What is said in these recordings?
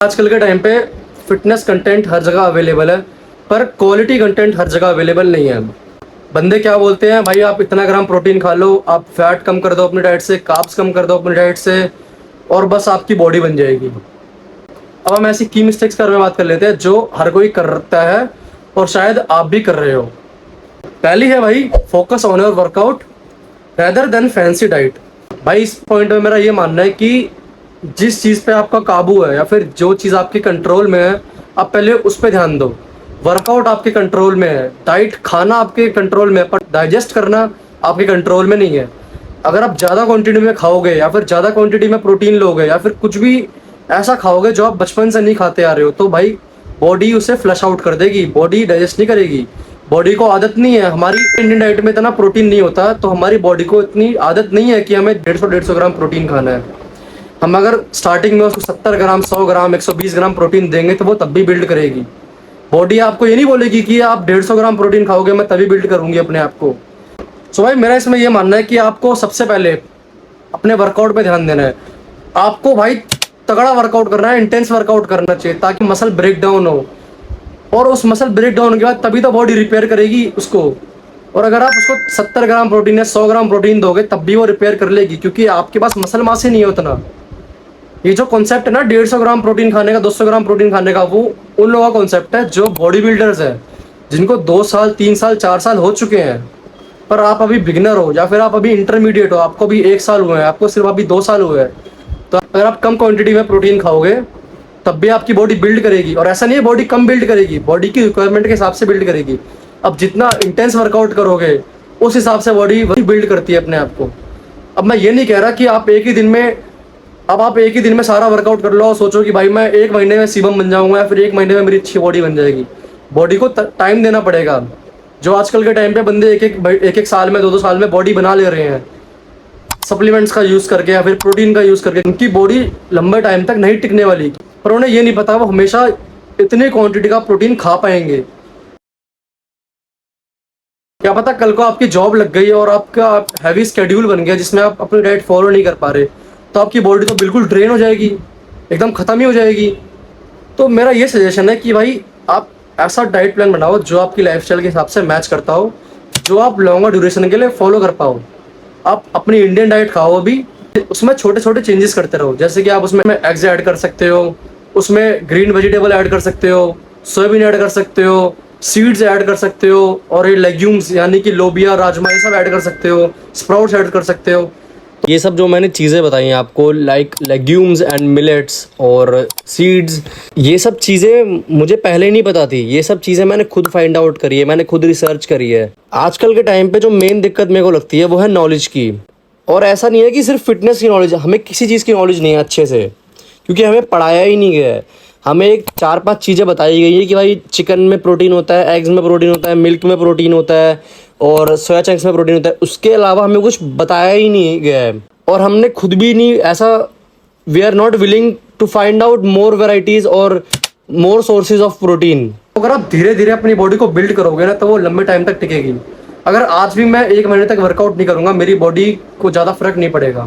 आजकल के टाइम पे फिटनेस कंटेंट हर जगह अवेलेबल है, पर क्वालिटी कंटेंट हर जगह अवेलेबल नहीं है। बंदे क्या बोलते हैं, भाई आप इतना ग्राम प्रोटीन खा लो, आप फैट कम कर दो अपनी डाइट से, कार्ब्स कम कर दो अपनी डाइट से, और बस आपकी बॉडी बन जाएगी। अब हम ऐसी की मिस्टेक्स के बारे में बात कर लेते हैं जो हर कोई करता है और शायद आप भी कर रहे हो। पहली है भाई, focus on your workout rather than fancy diet. भाई इस पॉइंट में मेरा ये मानना है कि जिस चीज़ पे आपका काबू है या फिर जो चीज़ आपके कंट्रोल में है, आप पहले उस पर ध्यान दो। वर्कआउट आपके कंट्रोल में है, डाइट खाना आपके कंट्रोल में है, पर डाइजेस्ट करना आपके कंट्रोल में नहीं है। अगर आप ज़्यादा क्वांटिटी में खाओगे या फिर ज़्यादा क्वांटिटी में प्रोटीन लोगे या फिर कुछ भी ऐसा खाओगे जो आप बचपन से नहीं खाते आ रहे हो, तो भाई बॉडी उसे फ्लश आउट कर देगी, बॉडी डाइजेस्ट नहीं करेगी। बॉडी को आदत नहीं है, हमारी इंडियन डाइट में इतना प्रोटीन नहीं होता, तो हमारी बॉडी को इतनी आदत नहीं है कि हमें 150 ग्राम प्रोटीन खाना है। हम अगर स्टार्टिंग में उसको 70 ग्राम, 100 ग्राम, 120 ग्राम प्रोटीन देंगे तो वो तब भी बिल्ड करेगी। बॉडी आपको ये नहीं बोलेगी कि आप 150 ग्राम प्रोटीन खाओगे मैं तभी बिल्ड करूंगी अपने आप को। सो भाई मेरा इसमें ये मानना है कि आपको सबसे पहले अपने वर्कआउट पे ध्यान देना है। आपको भाई तगड़ा वर्कआउट करना है, इंटेंस वर्कआउट करना चाहिए ताकि मसल ब्रेक डाउन हो, और उस मसल ब्रेक डाउन के बाद तभी तो बॉडी रिपेयर करेगी उसको। और अगर आप उसको 70 ग्राम प्रोटीन या 100 ग्राम प्रोटीन दोगे तब भी वो रिपेयर कर लेगी, क्योंकि आपके पास मसल मास ही नहीं है उतना। ये जो कॉन्सेप्ट है ना 150 ग्राम प्रोटीन खाने का, 200 ग्राम प्रोटीन खाने का, वो उन लोगों का कॉन्सेप्ट है जो बॉडी बिल्डर्स है, जिनको 2 साल 3 साल 4 साल हो चुके हैं। पर आप अभी बिगिनर हो या फिर आप अभी इंटरमीडिएट हो, आपको भी 1 साल हुए हैं, आपको सिर्फ अभी 2 साल हुए हैं, तो अगर आप कम क्वांटिटी में प्रोटीन खाओगे तब भी आपकी बॉडी बिल्ड करेगी। और ऐसा नहीं है बॉडी कम बिल्ड करेगी, बॉडी की रिक्वायरमेंट के हिसाब से बिल्ड करेगी। अब जितना इंटेंस वर्कआउट करोगे उस हिसाब से बॉडी वही बिल्ड करती है अपने आप को। अब मैं ये नहीं कह रहा कि आप एक ही दिन में सारा वर्कआउट कर लो और सोचो कि भाई मैं 1 महीने में शिवम बन जाऊंगा या फिर 1 महीने में मेरी अच्छी बॉडी बन जाएगी। बॉडी को टाइम देना पड़ेगा। जो आजकल के टाइम पे बंदे एक एक साल में 2-2 साल में बॉडी बना ले रहे हैं सप्लीमेंट्स का यूज़ करके या फिर प्रोटीन का यूज़ करके, उनकी बॉडी लंबे टाइम तक नहीं टिकने वाली। पर उन्हें ये नहीं पता वो हमेशा इतनी क्वांटिटी का प्रोटीन खा पाएंगे। क्या पता कल को आपकी जॉब लग गई और आपका हैवी स्केड्यूल बन गया जिसमें आप अपनी डाइट फॉलो नहीं कर पा रहे, तो आपकी बॉडी तो बिल्कुल ड्रेन हो जाएगी, एकदम ख़त्म ही हो जाएगी। तो मेरा ये सजेशन है कि भाई आप ऐसा डाइट प्लान बनाओ जो आपकी लाइफस्टाइल के हिसाब से मैच करता हो, जो आप लॉन्गर ड्यूरेशन के लिए फॉलो कर पाओ। आप अपनी इंडियन डाइट खाओ, अभी उसमें छोटे छोटे चेंजेस करते रहो, जैसे कि आप उसमें एग्स ऐड कर सकते हो, उसमें ग्रीन वेजिटेबल ऐड कर सकते हो, सोयाबीन ऐड कर सकते हो, सीड्स ऐड कर सकते हो, और ये लेग्यूम्स यानी कि लोबिया, राजमा, ये सब ऐड कर सकते हो, स्प्राउट्स ऐड कर सकते हो। ये सब जो मैंने चीज़ें बताई हैं आपको, लाइक लेग्यूम्स एंड मिलेट्स और सीड्स, ये सब चीज़ें मुझे पहले नहीं पता थी। ये सब चीज़ें मैंने खुद फाइंड आउट करी है, मैंने खुद रिसर्च करी है। आजकल के टाइम पे जो मेन दिक्कत मेरे को लगती है वो है नॉलेज की। और ऐसा नहीं है कि सिर्फ फिटनेस की नॉलेज, हमें किसी चीज़ की नॉलेज नहीं है अच्छे से, क्योंकि हमें पढ़ाया ही नहीं गया है। हमें एक 4-5 चीज़ें बताई गई है कि भाई चिकन में प्रोटीन होता है, एग्स में प्रोटीन होता है, मिल्क में प्रोटीन होता है और सोया चंक्स में प्रोटीन होता है। उसके अलावा हमें कुछ बताया ही नहीं गया है, और हमने खुद भी नहीं ऐसा, we are not willing to find out more varieties और मोर सोर्सेज ऑफ प्रोटीन। अगर आप धीरे धीरे अपनी बॉडी को बिल्ड करोगे ना तो वो लंबे टाइम तक टिकेगी। अगर आज भी मैं 1 महीने तक वर्कआउट नहीं करूँगा, मेरी बॉडी को ज़्यादा फर्क नहीं पड़ेगा,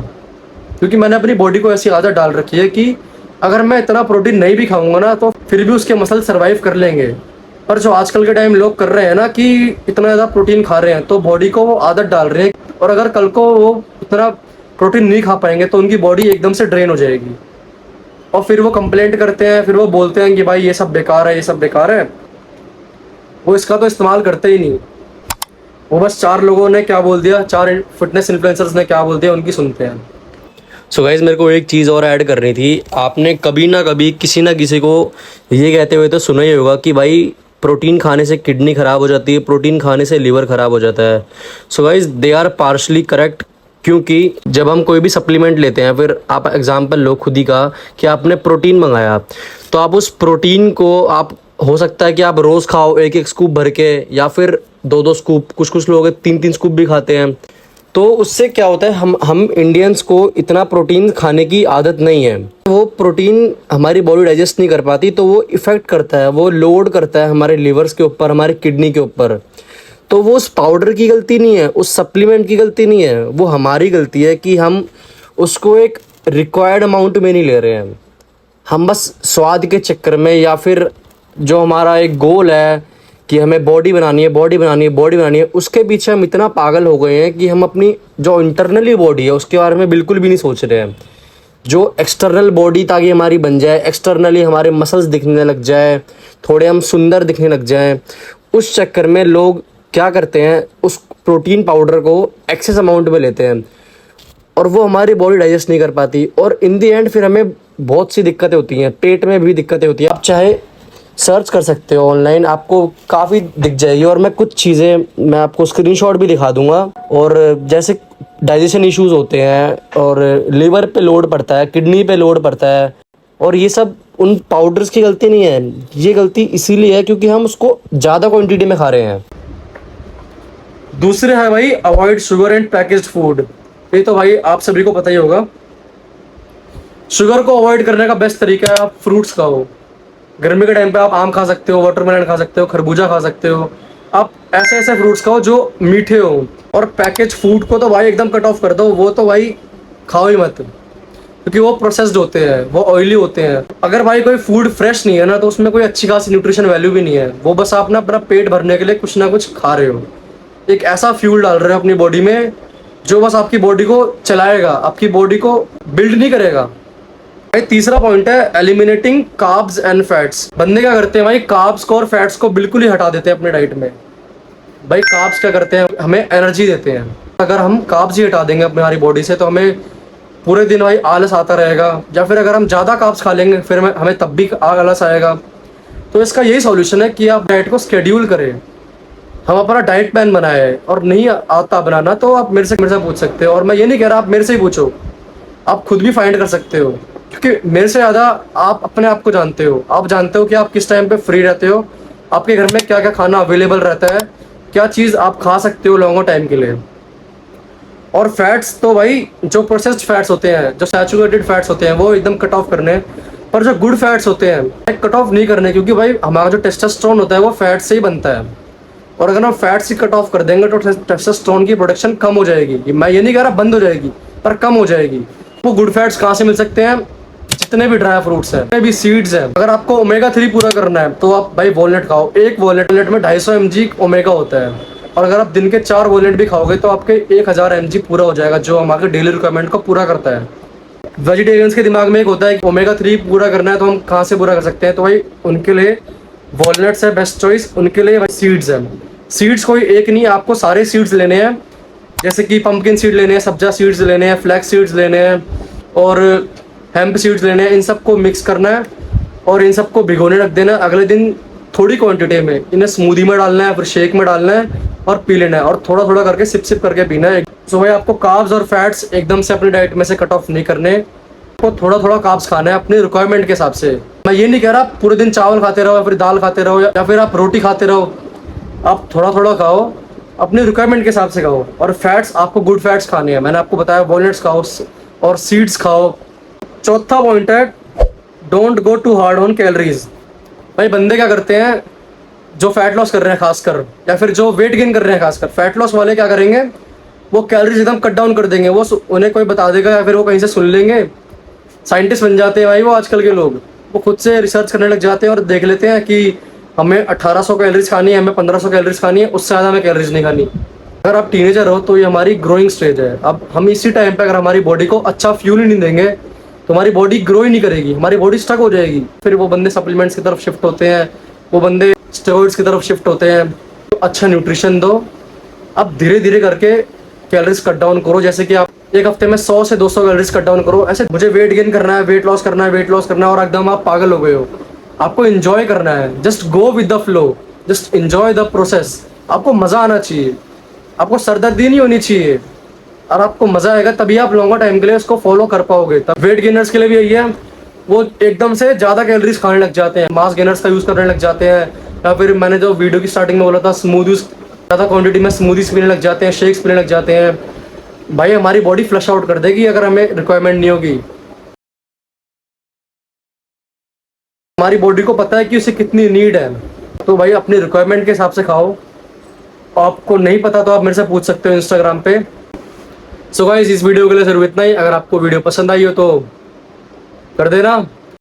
क्योंकि मैंने अपनी बॉडी को ऐसी आदत डाल रखी है कि अगर मैं इतना प्रोटीन नहीं भी खाऊंगा ना तो फिर भी उसके मसल सर्वाइव कर लेंगे। पर जो आजकल के टाइम लोग कर रहे हैं ना कि इतना ज़्यादा प्रोटीन खा रहे हैं, तो बॉडी को वो आदत डाल रहे हैं, और अगर कल को वो इतना प्रोटीन नहीं खा पाएंगे तो उनकी बॉडी एकदम से ड्रेन हो जाएगी, और फिर वो कंप्लेंट करते हैं, फिर वो बोलते हैं कि भाई ये सब बेकार है, ये सब बेकार है। वो इसका तो इस्तेमाल करते ही नहीं, वो बस 4 लोगों ने क्या बोल दिया, 4 फिटनेस इन्फ्लुएंसर्स ने क्या बोल दिया उनकी सुनते हैं। सो गाइस मेरे को एक चीज़ और ऐड करनी थी। आपने कभी ना कभी किसी ना किसी को ये कहते हुए तो सुना ही होगा कि भाई प्रोटीन खाने से किडनी ख़राब हो जाती है, प्रोटीन खाने से लिवर ख़राब हो जाता है। So guys they are partially correct, क्योंकि जब हम कोई भी सप्लीमेंट लेते हैं, फिर आप एग्जांपल लो खुद ही का कि आपने प्रोटीन मंगाया, तो आप उस प्रोटीन को आप हो सकता है कि आप रोज़ खाओ 1-1 स्कूप भर के, या फिर 2-2 स्कूप, कुछ लोग 3-3 स्कूप भी खाते हैं। तो उससे क्या होता है, हम इंडियंस को इतना प्रोटीन खाने की आदत नहीं है, वो प्रोटीन हमारी बॉडी डाइजेस्ट नहीं कर पाती, तो वो इफ़ेक्ट करता है, वो लोड करता है हमारे लिवर्स के ऊपर, हमारे किडनी के ऊपर। तो वो उस पाउडर की गलती नहीं है, उस सप्लीमेंट की गलती नहीं है, वो हमारी गलती है कि हम उसको एक रिक्वायर्ड अमाउंट में नहीं ले रहे हैं। हम बस स्वाद के चक्कर में या फिर जो हमारा एक गोल है कि हमें बॉडी बनानी है, बॉडी बनानी है, बॉडी बनानी है, उसके पीछे हम इतना पागल हो गए हैं कि हम अपनी जो इंटरनली बॉडी है उसके बारे में बिल्कुल भी नहीं सोच रहे हैं। जो एक्सटर्नल बॉडी ताकि हमारी बन जाए, एक्सटर्नली हमारे मसल्स दिखने लग जाए, थोड़े हम सुंदर दिखने लग जाएं, उस चक्कर में लोग क्या करते हैं, उस प्रोटीन पाउडर को एक्सेस अमाउंट में लेते हैं और वो हमारी बॉडी डाइजेस्ट नहीं कर पाती और इन दी एंड फिर हमें बहुत सी दिक्कतें होती हैं, पेट में भी दिक्कतें होती हैं। आप चाहे सर्च कर सकते हो ऑनलाइन, आपको काफ़ी दिख जाएगी और मैं कुछ चीज़ें मैं आपको स्क्रीनशॉट भी दिखा दूंगा। और जैसे डाइजेशन इश्यूज होते हैं और लीवर पे लोड पड़ता है, किडनी पे लोड पड़ता है, और ये सब उन पाउडर्स की गलती नहीं है, ये गलती इसीलिए है क्योंकि हम उसको ज़्यादा क्वांटिटी में खा रहे हैं। दूसरे है भाई avoid sugar and packaged food. ये तो भाई आप सभी को पता ही होगा। शुगर को अवॉइड करने का बेस्ट तरीका है आप फ्रूट्स खाओ। गर्मी के टाइम पे आप आम खा सकते हो, वाटरमेलन खा सकते हो, खरबूजा खा सकते हो। आप ऐसे ऐसे फ्रूट्स खाओ जो मीठे हो। और पैकेज फूड को तो भाई एकदम कट ऑफ कर दो, वो तो भाई खाओ ही मत, क्योंकि वो प्रोसेस्ड होते हैं, वो ऑयली होते हैं। अगर भाई कोई फूड फ्रेश नहीं है ना तो उसमें कोई अच्छी खासी न्यूट्रिशन वैल्यू भी नहीं है। वो बस आप ना अपना पेट भरने के लिए कुछ ना कुछ खा रहे हो, एक ऐसा फ्यूल डाल रहे हो अपनी बॉडी में जो बस आपकी बॉडी को चलाएगा, आपकी बॉडी को बिल्ड नहीं करेगा। भाई तीसरा पॉइंट है एलिमिनेटिंग कार्ब्स एंड फैट्स। बंदे क्या करते हैं भाई, कार्ब्स को और फैट्स को बिल्कुल ही हटा देते हैं अपने डाइट में। भाई कार्ब्स क्या करते हैं, हमें एनर्जी देते हैं। अगर हम कार्ब्स ही हटा देंगे हमारी बॉडी से तो हमें पूरे दिन भाई आलस आता रहेगा, या फिर अगर हम ज़्यादा कार्ब्स खा लेंगे फिर हमें तब भी आलस आएगा। तो इसका यही सॉल्यूशन है कि आप डाइट को स्केड्यूल करें। हम अपना डाइट प्लान बनाए और नहीं आता बनाना तो आप मेरे से पूछ सकते हो। और मैं ये नहीं कह रहा आप मेरे से ही पूछो, आप खुद भी फाइंड कर सकते हो, क्योंकि मेरे से ज़्यादा आप अपने आप को जानते हो। आप जानते हो कि आप किस टाइम पे फ्री रहते हो, आपके घर में क्या क्या खाना अवेलेबल रहता है, क्या चीज़ आप खा सकते हो लॉन्गर टाइम के लिए। और फैट्स तो भाई जो प्रोसेस्ड फैट्स होते हैं, जो सैचुरेटेड फैट्स होते हैं वो एकदम कट ऑफ करने, पर जो गुड फैट्स होते हैं कट ऑफ नहीं करने, क्योंकि भाई हमारा जो टेस्टोस्टेरोन होता है वो फैट से ही बनता है। और अगर हम फैट्स ही कट ऑफ कर देंगे तो टेस्टोस्टेरोन की प्रोडक्शन कम हो जाएगी। मैं ये नहीं कह रहा बंद हो जाएगी, पर कम हो जाएगी। वो गुड फैट्स कहाँ से मिल सकते हैं, जितने भी ड्राई फ्रूट्स हैं, जितने भी सीड्स हैं। अगर आपको ओमेगा 3 पूरा करना है तो आप भाई वॉलनट खाओ। एक वॉलनट में 250 mg ओमेगा होता है, और अगर आप दिन के 4 वॉलनट भी खाओगे तो आपके 1000 mg पूरा हो जाएगा, जो हमारे डेली रिक्वायरमेंट को पूरा करता है। वेजिटेरियंस के दिमाग में एक होता है कि ओमेगा 3 पूरा करना है तो हम कहाँ से पूरा कर सकते हैं, तो भाई उनके लिए वॉलनट्स है बेस्ट चॉइस। उनके लिए सीड्स है। सीड्स कोई एक नहीं, आपको सारे सीड्स लेने हैं, जैसे कि पंपकिन सीड लेने हैं, सब्जा सीड्स लेने हैं, फ्लैक्स सीड्स लेने हैं और हेम्प सीड्स लेने हैं। इन सबको मिक्स करना है और इन सबको भिगोने रख देना। अगले दिन थोड़ी क्वांटिटी में इन्हें स्मूदी में डालना है, फिर शेक में डालना है और पी लेना है, और थोड़ा थोड़ा करके सिप सिप करके पीना है। सो भाई आपको कार्ब्स और फैट्स एकदम से अपनी डाइट में से कट ऑफ नहीं करने, आपको थोड़ा थोड़ा कार्ब्स खाना है अपनी रिक्वायरमेंट के हिसाब से। मैं ये नहीं कह रहा पूरे दिन चावल खाते रहो या फिर दाल खाते रहो या फिर आप रोटी खाते रहो। आप थोड़ा थोड़ा खाओ, अपनी रिक्वायरमेंट के हिसाब से खाओ। और फैट्स आपको गुड फैट्स खाने हैं, मैंने आपको बताया वॉलनट्स खाओ और सीड्स खाओ। चौथा पॉइंट है don't go too hard on calories. भाई बंदे क्या करते हैं जो फैट लॉस कर रहे हैं खासकर, या फिर जो वेट गेन कर रहे हैं खासकर, फैट लॉस वाले क्या करेंगे, वो कैलोरीज एकदम कट डाउन कर देंगे। वो उन्हें कोई बता देगा या फिर वो कहीं से सुन लेंगे, साइंटिस्ट बन जाते हैं भाई वो आजकल के लोग। वो खुद से रिसर्च करने लग जाते हैं और देख लेते हैं कि हमें 1800 कैलोरीज खानी है, हमें 1500 कैलोरीज खानी है, उससे ज़्यादा हमें कैलोरीज नहीं खानी। अगर आप टीनेजर हो तो ये हमारी ग्रोइंग स्टेज है। अब हम इसी टाइम पे अगर हमारी बॉडी को अच्छा फ्यूल ही नहीं देंगे तो हमारी बॉडी ग्रो ही नहीं करेगी, हमारी बॉडी स्टक हो जाएगी। फिर वो बंदे सप्लीमेंट्स की तरफ शिफ्ट होते हैं, वो बंदे स्टेरॉइड्स की तरफ शिफ्ट होते हैं। तो अच्छा न्यूट्रिशन दो, अब धीरे धीरे करके कैलोरीज कट डाउन करो। जैसे कि आप एक हफ्ते में 100 से 200 कैलोरीज कट डाउन करो। ऐसे मुझे वेट गेन करना है, वेट लॉस करना है, वेट लॉस करना है और एकदम आप पागल हो गए हो। आपको एंजॉय करना है, just go with the flow, just enjoy the process. आपको मज़ा आना चाहिए, आपको सरदर्दी नहीं होनी चाहिए, और आपको मज़ा आएगा तभी आप लॉन्गर टाइम के लिए उसको फॉलो कर पाओगे। तब वेट गेनर्स के लिए भी यही है, वो एकदम से ज़्यादा कैलोरीज खाने लग जाते हैं, मास गेनर्स का यूज़ करने लग जाते हैं, या फिर मैंने जो वीडियो की स्टार्टिंग में बोला था स्मूदीज, ज़्यादा क्वांटिटी में स्मूदीज पीने लग जाते हैं, शेक्स पीने लग जाते हैं। भाई हमारी बॉडी फ्लश आउट कर देगी अगर हमें रिक्वायरमेंट नहीं होगी। हमारी बॉडी को पता है कि उसे कितनी नीड है, तो भाई अपनी रिक्वायरमेंट के हिसाब से खाओ। आपको नहीं पता तो आप मेरे से पूछ सकते हो इंस्टाग्राम पे। सो गाइस इस वीडियो के लिए सिर्फ इतना ही। अगर आपको वीडियो पसंद आई हो तो कर देना